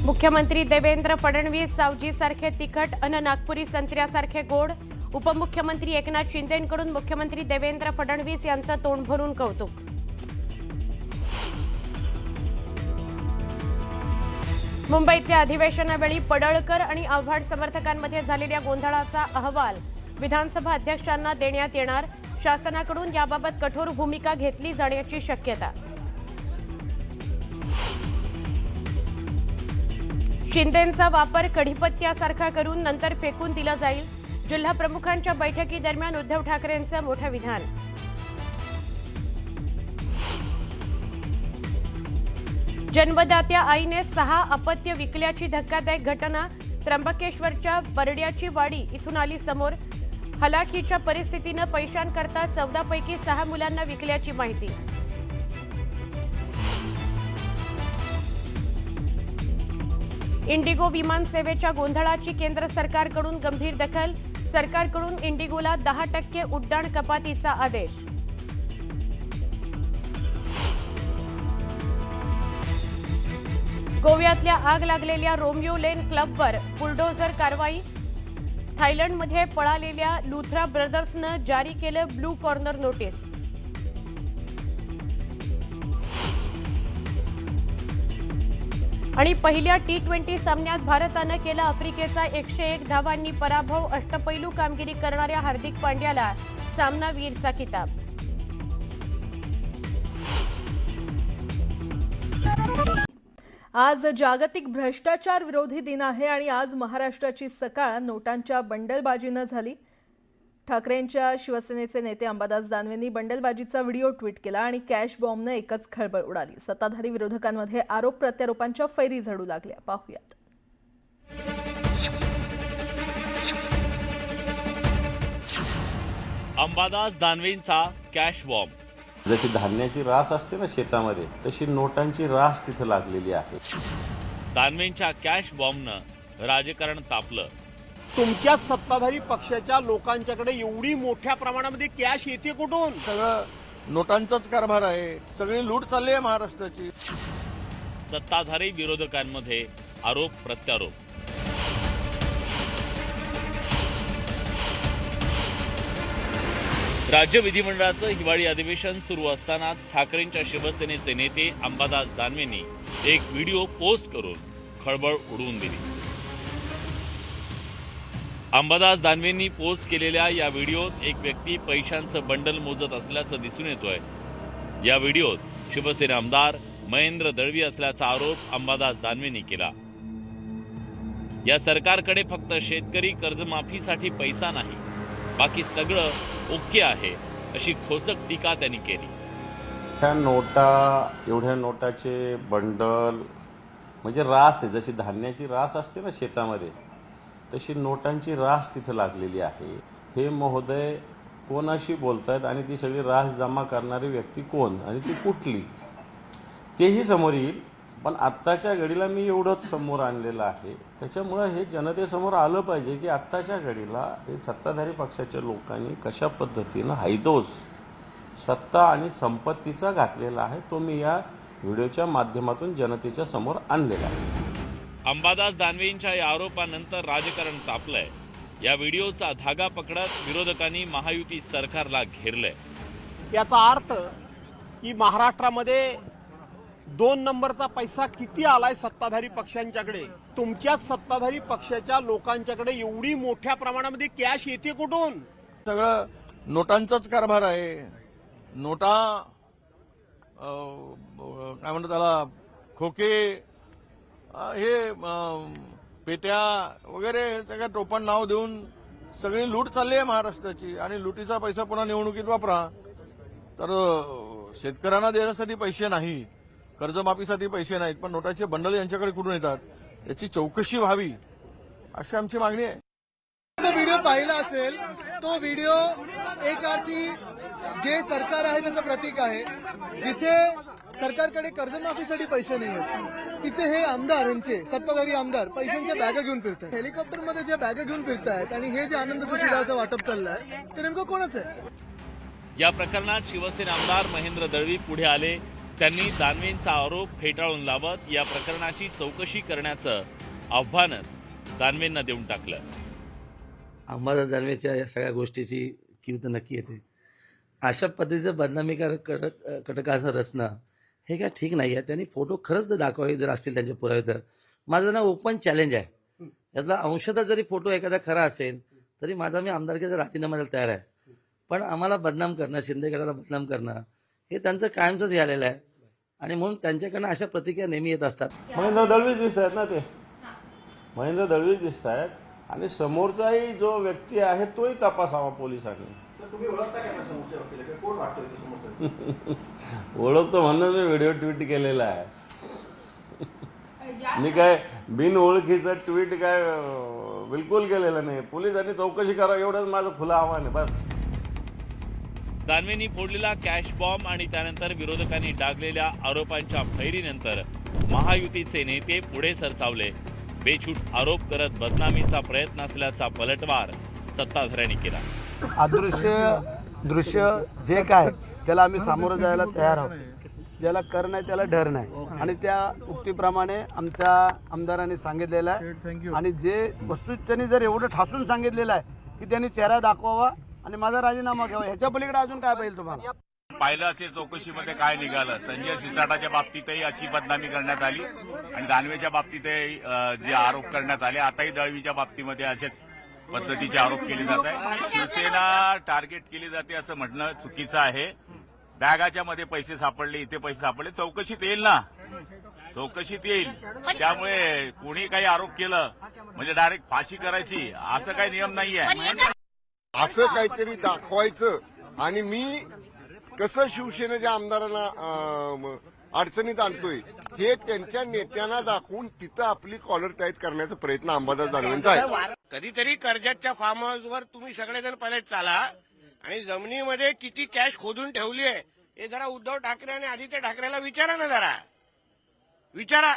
मुख्यमंत्री देवेंद्र फडणवीस सावजीसारखे तिखट अन नागपुरी संत्र्यासारखे गोड। उपमुख्यमंत्री एकनाथ शिंदेंकडून मुख्यमंत्री देवेंद्र फडणवीस यांचं तोंड भरून कौतुक। मुंबईतल्या अधिवेशनावेळी पडळकर आणि आव्हाड समर्थकांमध्ये झालेल्या गोंधळाचा अहवाल विधानसभा अध्यक्षांना देण्यात येणार। शासनाकडून याबाबत कठोर भूमिका घेतली जाण्याची शक्यता। शिंदेंचा वापर कढीपत्त्यासारखा करून नंतर फेकून दिला जाईल। जिल्हा प्रमुखांच्या बैठकीदरम्यान उद्धव ठाकरेंचं मोठं विधान। जन्मदात्या आईने 6 अपत्य विकल्याची धक्कादायक घटना त्र्यंबकेश्वरच्या बरड्याची वाडी इथून आली समोर। हलाखीच्या परिस्थितीनं पैशांकरता 14 पैकी 6 मुलांना विकल्याची माहिती। इंडिगो विमान सेवेच्या गोंधळाची केंद्र सरकारकडून गंभीर दखल। सरकारकडून इंडिगोला 10% उड्डाण कपातीचा आदेश। गोव्यातल्या आग लागलेल्या रोमियो लेन क्लबवर बुलडोझर कारवाई। थायलंडमध्ये पळालेल्या लुथरा ब्रदर्सनं जारी केलं ब्लू कॉर्नर नोटीस। आणि पहिल्या T20 सामन्यात भारतानं केला आफ्रिकेचा 101 धावांनी पराभव। अष्टपैलू कामगिरी करणाऱ्या हार्दिक पांड्याला सामनावीरचा किताब। आज जागतिक भ्रष्टाचार विरोधी दिन आहे आणि आज महाराष्ट्राची सकाळ नोटांच्या बंडलबाजीनं झाली। ठाकरेंच्या शिवसेनेचे नेते अंबादास दानवेंनी बंडलबाजीचा व्हिडिओ ट्विट केला आणि कॅश बॉम्बनं एकच खळबळ उडाली। सत्ताधारी विरोधकांमध्ये आरोप प्रत्यारोपांच्या फैरी झडू लागल्या। पाहूयात। अंबादास दानवेंचा कॅश बॉम्ब। जशी धान्याची रास असते ना शेतामध्ये, तशी नोटांची रास तिथे लागलेली आहे। दानवेंच्या कॅश बॉम्बनं राजकारण तापलं। तुमच्या सत्ताधारी पक्षाच्या लोकांच्याकडे एवढी मोठ्या प्रमाणामध्ये कॅश येते कुठून? सगळं नोटांचाच कारभार आहे। सगळी लूट चालली आहे महाराष्ट्राची। सत्ताधारी विरोधकांमध्ये आरोप प्रत्यारोप। राज्य विधिमंडळाचं हिवाळी अधिवेशन सुरू असतानाच ठाकरेंच्या शिवसेनेचे नेते अंबादास दानवेंनी एक व्हिडिओ पोस्ट करून खळबळ उडवून दिली। अंबादास दानवेंनी पोस्ट केलेल्या या व्हिडिओत एक व्यक्ती पैशांचं बंडल मोजत असल्याचं दिसून येतोय। या व्हिडिओत शिवसेना आमदार महेंद्र दळवी असल्याचा आरोप अंबादास दानवेंनी केला। या सरकारकडे फक्त शेतकरी कर्जमाफीसाठी पैसा नाही, बाकी सगळं ओके आहे, अशी खोचक टीका त्यांनी केली। ह्या नोटा, एवढ्या नोटाचे बंडल म्हणजे रास आहे। जशी धान्याची रास असते ना शेतामध्ये, तशी नोटांची रास तिथे लागलेली आहे। हे महोदय कोणाशी बोलतायत आणि ती सगळी रास जमा करणारी व्यक्ती कोण आणि ती कुठली, तेही समोर येईल। पण आत्ताच्या घडीला मी एवढंच समोर आणलेलं आहे। त्याच्यामुळे हे जनतेसमोर आलं पाहिजे की आत्ताच्या घडीला हे सत्ताधारी पक्षाच्या लोकांनी कशा पद्धतीनं हैदोस सत्ता आणि संपत्तीचा घातलेला आहे, तो मी या व्हिडिओच्या माध्यमातून जनतेच्या समोर आणलेला आहे। अंबादास दानवेंच्या या आरोपानंतर राजकारण तापलंय। या व्हिडिओचा धागा पकडत विरोधकांनी महायुती सरकारला घेरलंय। याचा अर्थ की महाराष्ट्रामध्ये 2 नंबरचा पैसा किती आलाय सत्ताधारी पक्षांच्याकडे। तुमच्या सत्ताधारी पक्षाच्या लोकांच्याकडे एवढी मोठ्या प्रमाणामध्ये कॅश येते कुठून? सगळं नोटांचाच कारभार आहे। नोटा काय म्हणतात त्याला, खोके, हे पेट्या वगैरे सगळ्या टोपण नाव देऊन सगळी लूट चालली आहे महाराष्ट्राची। आणि लुटीचा पैसा पुन्हा निवडणुकीत वापरा। तर शेतकऱ्यांना देण्यासाठी पैसे नाही, कर्जमाफीसाठी पैसे नाहीत, पण नोटाचे बंडल यांच्याकडे कुठून येतात याची चौकशी व्हावी, अशी आमची मागणी आहे। तो व्हिडिओ पाहिला असेल, तो व्हिडिओ एक अर्थी जे सरकार आहे त्याचं प्रतीक आहे। जिथे सरकारकडे कर्जमाफीसाठी पैसे नाही आहेत, तिथे हे आमदार, यांचे सत्ताधारी आमदार पैशांच्या बॅगा घेऊन फिरतात। हेलिकॉप्टरमध्ये ज्या बॅगा घेऊन फिरतायत आणि हे जे आनंद शिराचं वाटप चाललंय, ते नेमकं कोणाचं आहे? या प्रकरणात शिवसेना आमदार महेंद्र दळवी पुढे आले। त्यांनी दानवेंचा आरोप फेटाळून लावत या प्रकरणाची चौकशी करण्याचं आव्हानच दानवेंना देऊन टाकलं. अंबादास दानवेच्या या सगळ्या गोष्टीची कीव तर नक्की येते. अशा पद्धतीचं बदनामी कटकाचं रचणं हे काय ठीक नाही आहे. त्यांनी फोटो खरंच जर दाखवावे जर असतील त्यांचे पुरावे तर माझं ना ओपन चॅलेंज आहे. यातला अंशतः जरी फोटो एखादा खरा असेल तरी मी आमदारकीचा राजीनामा द्यायला तयार आहे. पण आम्हाला बदनाम करणं, शिंदे गटाला बदनाम करणं हे त्यांचं कायमचंच झालेलं आहे आणि म्हणून त्यांच्याकडनं अशा प्रतिक्रिया नेहमी येत असतात. महेंद्र दळवीच दिसत आहेत ना, ते महेंद्र दळवीच दिसत आहेत आणि समोरचाही जो व्यक्ती आहे तोही तपासावा पोलिसांनी. ओळखतो म्हणून मी व्हिडिओ ट्विट केलेला आहे. मी काय बिन ओळखीचं ट्विट काय बिलकुल केलेलं नाही. पोलिसांनी चौकशी करा एवढंच माझं खुलं आव्हान आहे बस. दानवेंनी फोडलेला कॅश बॉम्ब आणि त्यानंतर विरोधकांनी डागलेल्या आरोपांच्या फैरीनंतर महायुतीचे नेते पुढे सरसावले. बेछूट आरोप करत बदनामीचा प्रयत्न असल्याचा पलटवार सत्ताधाऱ्यांनी केला. दृश्य जे काय त्याला आम्ही सामोरं जायला तयार आहोत. ज्याला कर नाही त्याला डर नाही आणि त्या उक्तीप्रमाणे आमच्या आमदारांनी सांगितलेलं आहे आणि जे वस्तू त्यांनी जर एवढं ठासून सांगितलेलं आहे की त्यांनी चेहरा दाखवावा आणि माझा राजीनामा घ्यावा, ह्याच्या पलीकडे अजून काय पाहिजे तुम्हाला? पाहिलं असेल चौकशीमध्ये काय निघालं. संजय सिसाटाच्या बाबतीतही अशी बदनामी करण्यात आली आणि दानवेच्या बाबतीतही जे आरोप करण्यात आले. आताही दळवीच्या बाबतीमध्ये असेच पद्धतीचे आरोप केले जात आहे. शिवसेना टार्गेट केली जाते असं म्हणणं चुकीचं आहे. बॅगाच्या मध्ये पैसे सापडले, इथे पैसे सापडले, चौकशीत येईल ना, चौकशीत येईल. त्यामुळे कोणी काही आरोप केलं म्हणजे डायरेक्ट फाशी करायची असं काही नियम नाहीये. असं काहीतरी दाखवायचं आणि मी कसं शिवसेनेच्या आमदारांना अडचणीत आणतोय हे त्यांच्या नेत्यांना दाखवून तिथं आपली कॉलर टाईट करण्याचा प्रयत्न अंबादास दानवेंचा आहे. कधीतरी कर्जतच्या फार्म हाऊसवर तुम्ही सगळेजण पहिले चाला आणि जमिनीमध्ये किती कॅश खोदून ठेवली आहे हे जरा उद्धव ठाकरे आणि आदित्य ठाकरेला विचारा ना, जरा विचारा.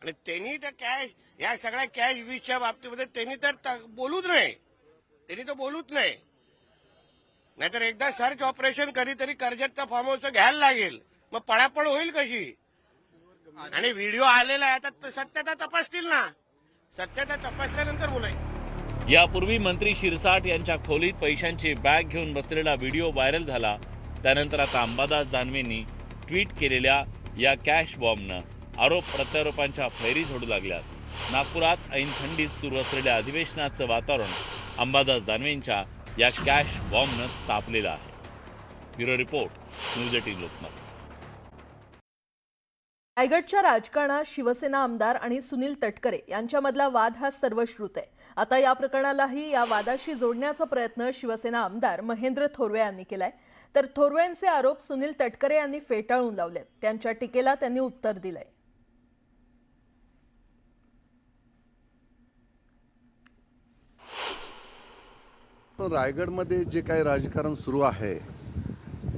आणि त्यांनी तर कॅश, या सगळ्या कॅश वीसच्या बाबतीमध्ये त्यांनी तर बोलूच नाही, त्यांनी तर बोलूच नाही. नाहीतर एकदा सर्च ऑपरेशन कधीतरी कर्जतचा फार्म हाऊस घ्यायला लागेल, मग पळापळ होईल कशी? आणि व्हिडिओ आलेला आहे आता सत्यता तपासतील ना, सत्यता तपासल्यानंतर बोलाय. यापूर्वी मंत्री शिरसाट यांच्या खोलीत पैशांची बॅग घेऊन बसलेला व्हिडिओ व्हायरल झाला. त्यानंतर आता अंबादास दानवेंनी ट्विट केलेल्या या कॅश बॉम्बनं आरोप प्रत्यारोपांच्या फैरी झोडू लागल्यात. नागपुरात ऐन थंडीत सुरू असलेल्या अधिवेशनाचं वातावरण अंबादास दानवेंच्या या कॅश बॉम्बनं तापलेलं आहे. Bureau report, news 18 Lokmat. रायगडच्या राजकारणात शिवसेना आमदार आणि सुनील तटकरे यांच्यामधला वाद हा सर्वश्रुत आहे. आता या प्रकरणालाही या वादाशी जोडण्याचा प्रयत्न शिवसेना आमदार महेंद्र थोरवे यांनी केलाय. तर थोरवेंचे आरोप सुनील तटकरे यांनी फेटाळून लावलेत. त्यांच्या टीकेला त्यांनी उत्तर दिलंय. रायगडमध्ये जे काही राजकारण सुरू आहे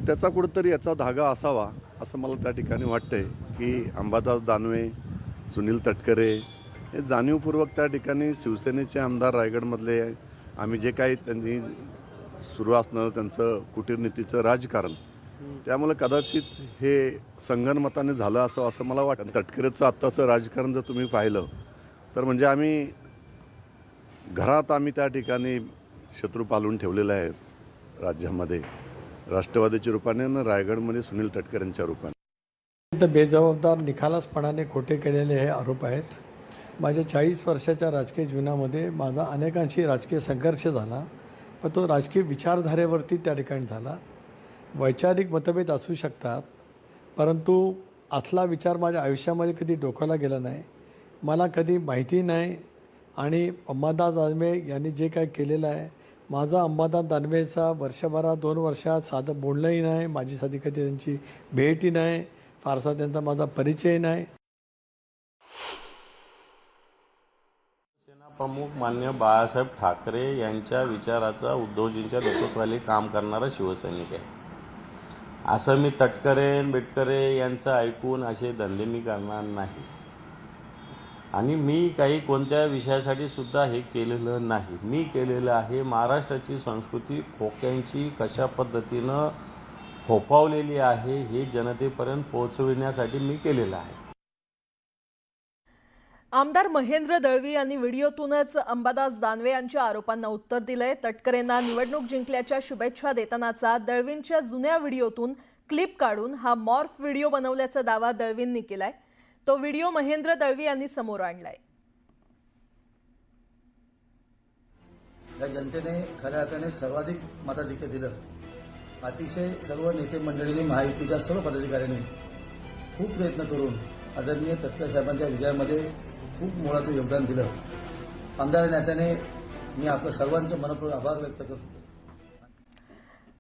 त्याचा कुठेतरी याचा धागा असावा असं मला त्या ठिकाणी वाटतंय की अंबादास दानवे, सुनील तटकरे हे जाणीवपूर्वक त्या ठिकाणी शिवसेनेचे आमदार रायगडमधले आम्ही जे काही त्यांनी सुरू असणारं त्यांचं कुटीरनीतीचं राजकारण त्यामुळे कदाचित हे संगनमताने झालं असं मला वाटतं. तटकरेचं आत्ताचं राजकारण जर तुम्ही पाहिलं तर म्हणजे आम्ही त्या ठिकाणी शत्रू पालवून ठेवलेला आहे राज्यामध्ये, राष्ट्रवादीच्या रूपाने आणि रायगडमध्ये सुनील तटकरे यांच्या रूपाने. बेजबाबदार निखालसपणाने खोटे केलेले हे आरोप आहेत. माझ्या 40 वर्षाच्या राजकीय जीवनामध्ये माझा अनेकांशी राजकीय संघर्ष झाला, पण तो राजकीय विचारधारेवरती त्या ठिकाणी झाला. वैचारिक मतभेद असू शकतात, परंतु असला विचार माझ्या आयुष्यामध्ये कधी डोक्याला गेला नाही, मला कधी माहिती नाही. आणि अंबादास दानवे यांनी जे काय केलेलं आहे, माझा अंबादास दानवेचा वर्षभरात 2 वर्षात साधं बोलणंही नाही, माझी साधी कधी त्यांची भेटही नाही, फारसा त्यांचा माझा परिचय नाही. सेना प्रमुख मान्य बाळासाहेब ठाकरे यांच्या विचाराचा उद्धवजींच्या नेतृत्वाखाली काम करणारा शिवसैनिक आहे. असं मी तटकरे यांचं ऐकून असे धंदे मी करणार नाही आणि मी काही कोणत्या विषयासाठी सुद्धा हे केलेलं नाही. मी केलेलं आहे महाराष्ट्राची संस्कृती खोक्यांची कशा पद्धतीनं फोफावलेली आहे हे जनतेपर्यंत पोहोचविण्यासाठी मी केलेलं आहे. आमदार महेंद्र दळवी यांनी व्हिडिओतूनच अंबादास दानवे यांच्या आरोपांना उत्तर दिलंय. तटकरेंना निवडणूक जिंकल्याच्या शुभेच्छा देतानाचा दळवींच्या जुन्या व्हिडिओतून क्लिप काढून हा मॉर्फ व्हिडिओ बनवल्याचा दावा दळवींनी केलाय. तो व्हिडिओ महेंद्र दळवी यांनी समोर आणलाय. या जनतेने खऱ्या अर्थाने सर्वाधिक मताधिक्य दिलं. अतिशय सर्व नेते मंडळींनी, महायुतीच्या सर्व पदाधिकाऱ्यांनी खूप प्रयत्न करून आदरणीय तटकरे साहेबांच्या विजयामध्ये खूप मोलाचं योगदान दिलं. आमदार नात्याने मी आपल्या सर्वांचे मनपूर्वक आभार व्यक्त करतो.